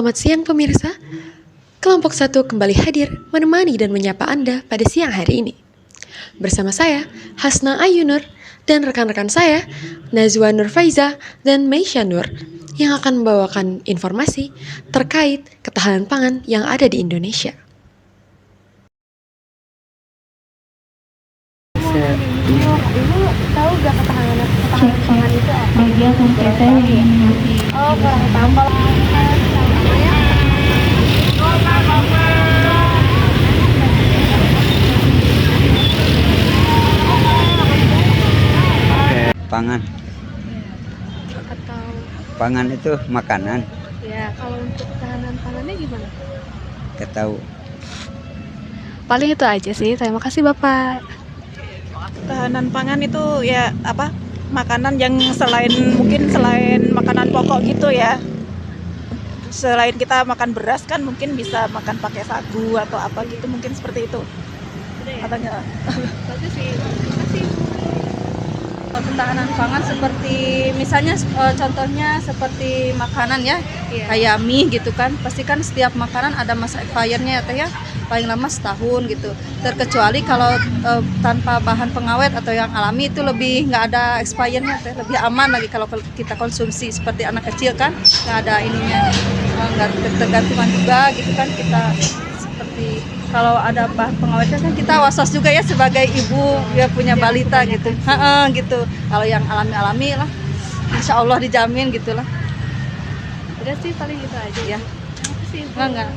Selamat siang pemirsa. Kelompok 1 kembali hadir menemani dan menyapa Anda pada siang hari ini. Bersama saya, Hasna Ayunur, dan rekan-rekan saya, Nazwa Nur Faiza dan Meisha Nur, yang akan membawakan informasi terkait ketahanan pangan yang ada di Indonesia. Ibu tahu gak ketahanan pangan itu apa? Bagian kita yang Oh, kurang tambah. Pangan. Atau Pangan itu makanan. ya kalau untuk ketahanan pangannya gimana? Kita tahu. Paling itu aja sih. Terima kasih Bapak. Ketahanan pangan itu ya apa? Makanan yang mungkin selain makanan pokok gitu ya. Selain kita makan beras kan mungkin bisa makan pakai sagu atau apa gitu, mungkin seperti itu. Katanya. Bagus sih. Terima kasih. Ketahanan pangan seperti misalnya contohnya seperti makanan ya, Iya. kayak mie gitu kan, pasti kan setiap makanan ada masa expirednya ya teh ya, paling lama setahun gitu. Terkecuali kalau tanpa bahan pengawet atau yang alami itu lebih nggak ada expirednya teh, lebih aman lagi kalau kita konsumsi. Seperti anak kecil kan nggak ada ininya, nggak tergantungan juga gitu kan kita. Seperti kalau ada bahan pengawetnya kan kita was-was juga ya sebagai ibu ya punya balita gitu. Gitu. Kalau yang alami-alami lah insya Allah dijamin gitulah. Udah sih paling itu aja ya. Terima kasih. Ibu. Enggak.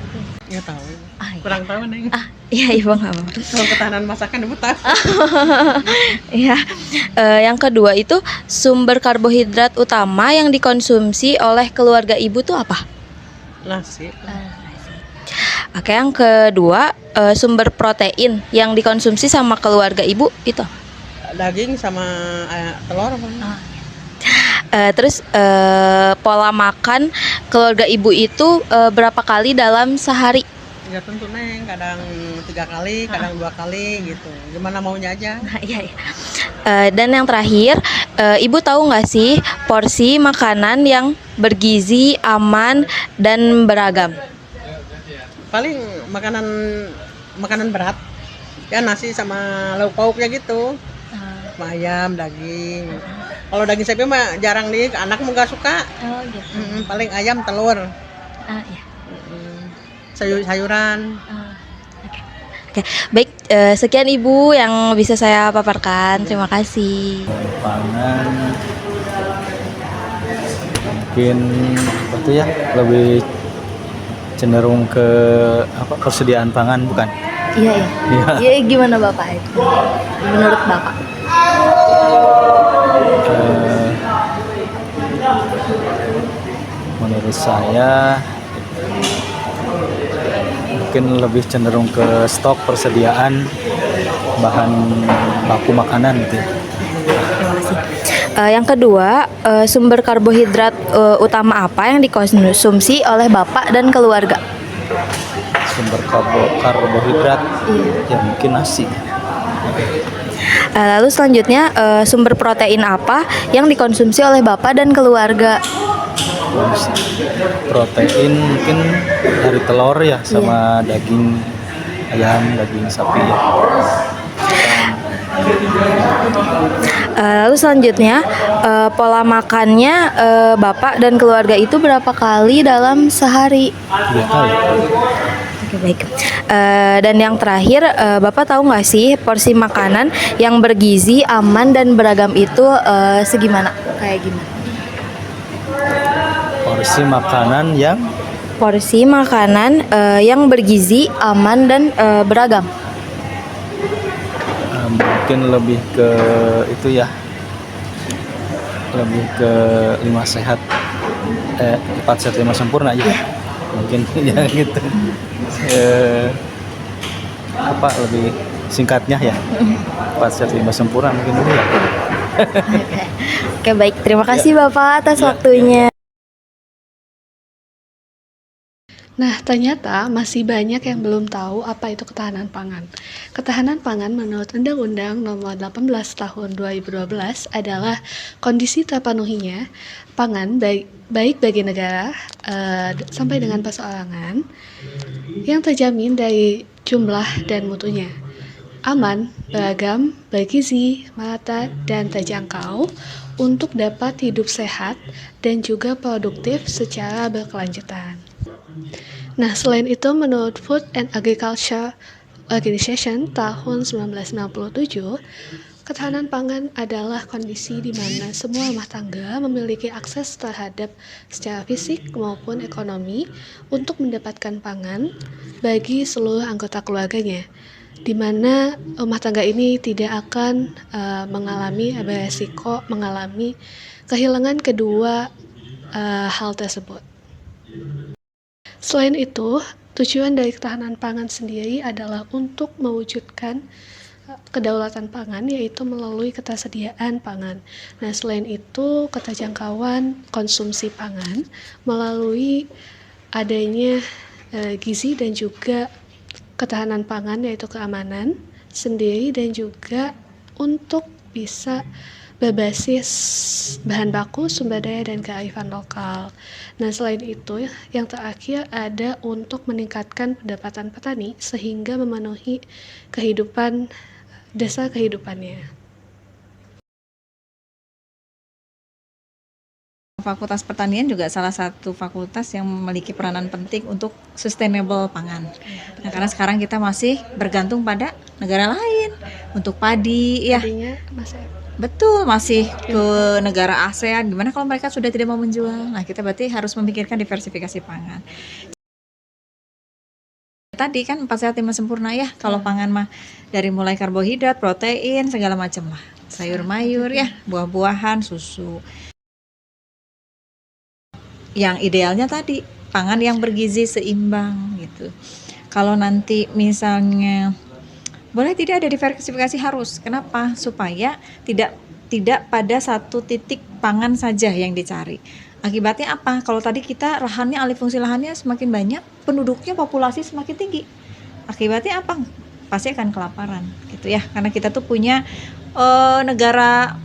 Nggak tahu. iya. Kurang tahu Neng. Iya ibu nggak apa. Kalau ketahanan masakan ibu tahu. Iya. Yang kedua itu sumber karbohidrat utama yang dikonsumsi oleh keluarga ibu tuh apa? Nasi. Oke, yang kedua sumber protein yang dikonsumsi sama keluarga ibu itu. Daging sama telur apa? Terus pola makan keluarga ibu itu berapa kali dalam sehari? Ya tentu Neng, kadang 3 kali, kadang 2 kali gitu. Gimana maunya aja. Iya. Dan yang terakhir, ibu tahu nggak sih porsi makanan yang bergizi, aman, dan beragam? Paling makanan berat. Ya nasi sama lauk pauknya gitu. Sama ayam, daging. Kalau daging sapi mah jarang nih, anak mah nggak suka. Oh gitu. Paling ayam, telur, Iya. sayur-sayuran. Oke, baik. Sekian ibu yang bisa saya paparkan. Terima kasih. Pangan mungkin itu ya lebih cenderung ke persediaan pangan bukan? Iya. Iya. Iya, gimana bapak itu? Menurut bapak? Eh, menurut saya mungkin lebih cenderung ke stok persediaan bahan baku makanan gitu ya. Terima kasih. Yang kedua, sumber karbohidrat utama apa yang dikonsumsi oleh bapak dan keluarga? Sumber karbohidrat ya mungkin nasi. Lalu selanjutnya, sumber protein apa yang dikonsumsi oleh bapak dan keluarga? Protein mungkin dari telur ya sama daging ayam, daging sapi ya. Lalu selanjutnya, pola makannya bapak dan keluarga itu berapa kali dalam sehari? 3 kali. Oke, baik. Dan yang terakhir, bapak tahu nggak sih porsi makanan yang bergizi, aman, dan beragam itu segimana? Kayak gimana? Porsi makanan yang Porsi makanan yang bergizi, aman, dan beragam. mungkin lebih ke itu ya, lebih ke 5 sehat 4 sehat 5 sempurna ya. Mungkin ya gitu. Lebih singkatnya ya, 4 sehat 5 sempurna mungkin itu ya. Oke, baik. Terima kasih bapak atas waktunya. Nah, ternyata masih banyak yang belum tahu apa itu ketahanan pangan. Ketahanan pangan menurut Undang-Undang Nomor 18 Tahun 2012 adalah kondisi terpenuhinya pangan baik bagi negara sampai dengan perseorangan yang terjamin dari jumlah dan mutunya, aman, beragam, bergizi, merata, dan terjangkau untuk dapat hidup sehat dan juga produktif secara berkelanjutan. Nah, selain itu, menurut Food and Agriculture Organization tahun 1997, ketahanan pangan adalah kondisi di mana semua rumah tangga memiliki akses terhadap secara fisik maupun ekonomi untuk mendapatkan pangan bagi seluruh anggota keluarganya, di mana rumah tangga ini tidak akan mengalami beresiko mengalami kehilangan kedua hal tersebut. Selain itu, tujuan dari ketahanan pangan sendiri adalah untuk mewujudkan kedaulatan pangan, yaitu melalui ketersediaan pangan. Nah, selain itu, keterjangkauan konsumsi pangan melalui adanya gizi dan juga ketahanan pangan, yaitu keamanan sendiri, dan juga untuk bisa berbasis bahan baku, sumber daya, dan kearifan lokal. Nah, selain itu, yang terakhir ada untuk meningkatkan pendapatan petani sehingga memenuhi kehidupan dasar kehidupannya. Fakultas Pertanian juga salah satu fakultas yang memiliki peranan penting untuk sustainable pangan. Nah, karena sekarang kita masih bergantung pada negara lain untuk padi, ya. Tadinya Betul, masih ke negara ASEAN. Gimana kalau mereka sudah tidak mau menjual? Nah, kita berarti harus memikirkan diversifikasi pangan. Tadi kan 4 sehat 5 sempurna ya. Kalau pangan mah dari mulai karbohidrat, protein, segala macam lah. Sayur mayur ya, buah-buahan, susu. Yang idealnya tadi pangan yang bergizi seimbang gitu. Kalau nanti misalnya boleh tidak ada diversifikasi, harus. Kenapa? Supaya tidak pada satu titik pangan saja yang dicari. Akibatnya apa? Kalau tadi kita lahannya, alih fungsi lahannya semakin banyak, penduduknya, populasi semakin tinggi. Akibatnya apa? Pasti akan kelaparan gitu ya. Karena kita tuh punya negara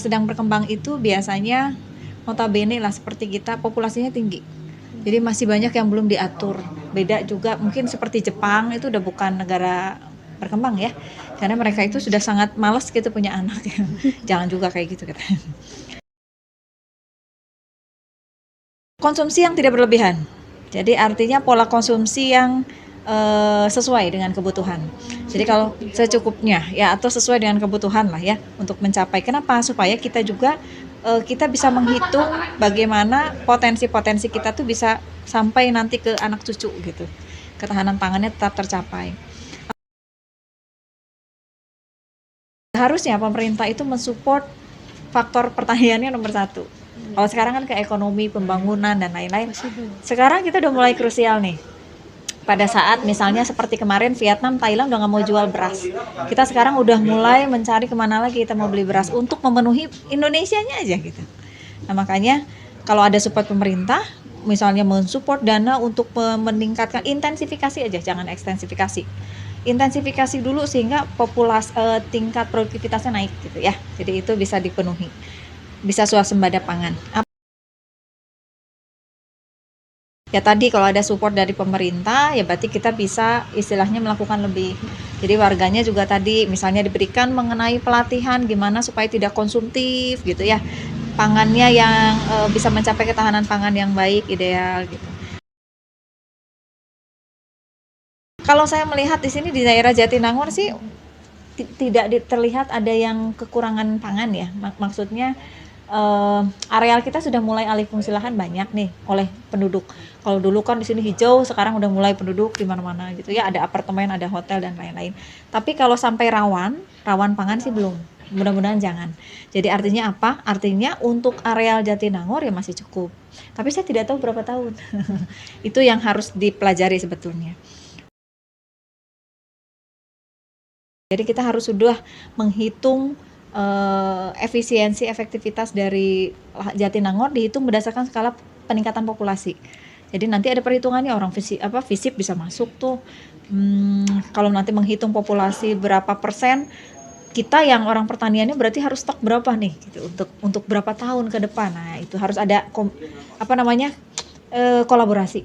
sedang berkembang itu biasanya notabene lah seperti kita populasinya tinggi. Jadi masih banyak yang belum diatur. Beda juga mungkin seperti Jepang, itu udah bukan negara berkembang ya, karena mereka itu sudah sangat malas gitu punya anak. Jangan juga kayak gitu katanya. Konsumsi yang tidak berlebihan, jadi artinya pola konsumsi yang sesuai dengan kebutuhan. Jadi kalau secukupnya ya, atau sesuai dengan kebutuhan lah ya, untuk mencapai. Kenapa? Supaya kita juga kita bisa menghitung bagaimana potensi-potensi kita tuh bisa sampai nanti ke anak cucu gitu. Ketahanan pangannya tetap tercapai. Harusnya pemerintah itu mensupport faktor pertaniannya nomor 1. Kalau sekarang kan ke ekonomi, pembangunan, dan lain-lain. Sekarang kita udah mulai krusial nih. Pada saat misalnya seperti kemarin Vietnam, Thailand udah nggak mau jual beras. Kita sekarang udah mulai mencari kemana lagi kita mau beli beras untuk memenuhi Indonesianya aja gitu. Nah, makanya kalau ada support pemerintah, misalnya mensupport dana untuk meningkatkan, intensifikasi aja, jangan ekstensifikasi. Intensifikasi dulu sehingga populasi tingkat produktivitasnya naik gitu ya. Jadi itu bisa dipenuhi, bisa swasembada pangan. Ya tadi kalau ada support dari pemerintah ya berarti kita bisa istilahnya melakukan lebih. Jadi warganya juga tadi misalnya diberikan mengenai pelatihan gimana supaya tidak konsumtif gitu ya. Pangannya yang bisa mencapai ketahanan pangan yang baik, ideal gitu. Kalau saya melihat di sini di daerah Jatinangor sih tidak terlihat ada yang kekurangan pangan ya. Maksudnya areal kita sudah mulai alih fungsi lahan banyak nih oleh penduduk. Kalau dulu kan di sini hijau, sekarang udah mulai penduduk di mana-mana gitu ya. Ada apartemen, ada hotel dan lain-lain. Tapi kalau sampai rawan pangan sih belum. Mudah-mudahan jangan. Jadi artinya apa? Artinya untuk areal Jatinangor ya masih cukup. Tapi saya tidak tahu berapa tahun. Itu yang harus dipelajari sebetulnya. Jadi kita harus sudah menghitung efisiensi, efektivitas dari Jatinangor dihitung berdasarkan skala peningkatan populasi. Jadi nanti ada perhitungannya, orang FISIP bisa masuk tuh. Kalau nanti menghitung populasi berapa persen, kita yang orang pertaniannya berarti harus stok berapa nih gitu, untuk berapa tahun ke depan. Nah, itu harus ada kolaborasi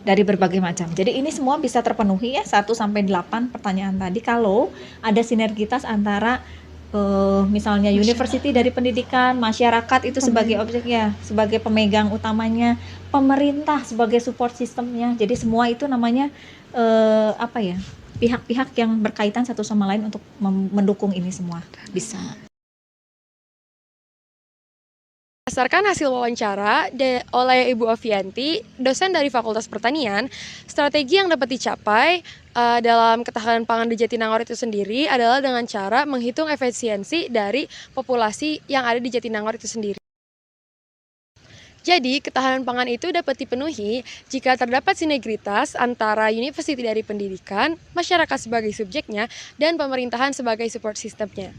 dari berbagai macam. Jadi ini semua bisa terpenuhi ya 1 sampai 8 pertanyaan tadi kalau ada sinergitas antara misalnya university dari pendidikan, masyarakat itu sebagai objeknya, sebagai pemegang utamanya, pemerintah sebagai support sistemnya. Jadi semua itu namanya pihak-pihak yang berkaitan satu sama lain untuk mendukung ini semua bisa. Berdasarkan hasil wawancara oleh Ibu Ovianti, dosen dari Fakultas Pertanian, strategi yang dapat dicapai dalam ketahanan pangan di Jatinangor itu sendiri adalah dengan cara menghitung efisiensi dari populasi yang ada di Jatinangor itu sendiri. Jadi, ketahanan pangan itu dapat dipenuhi jika terdapat sinergitas antara universiti dari pendidikan, masyarakat sebagai subjeknya, dan pemerintahan sebagai support sistemnya.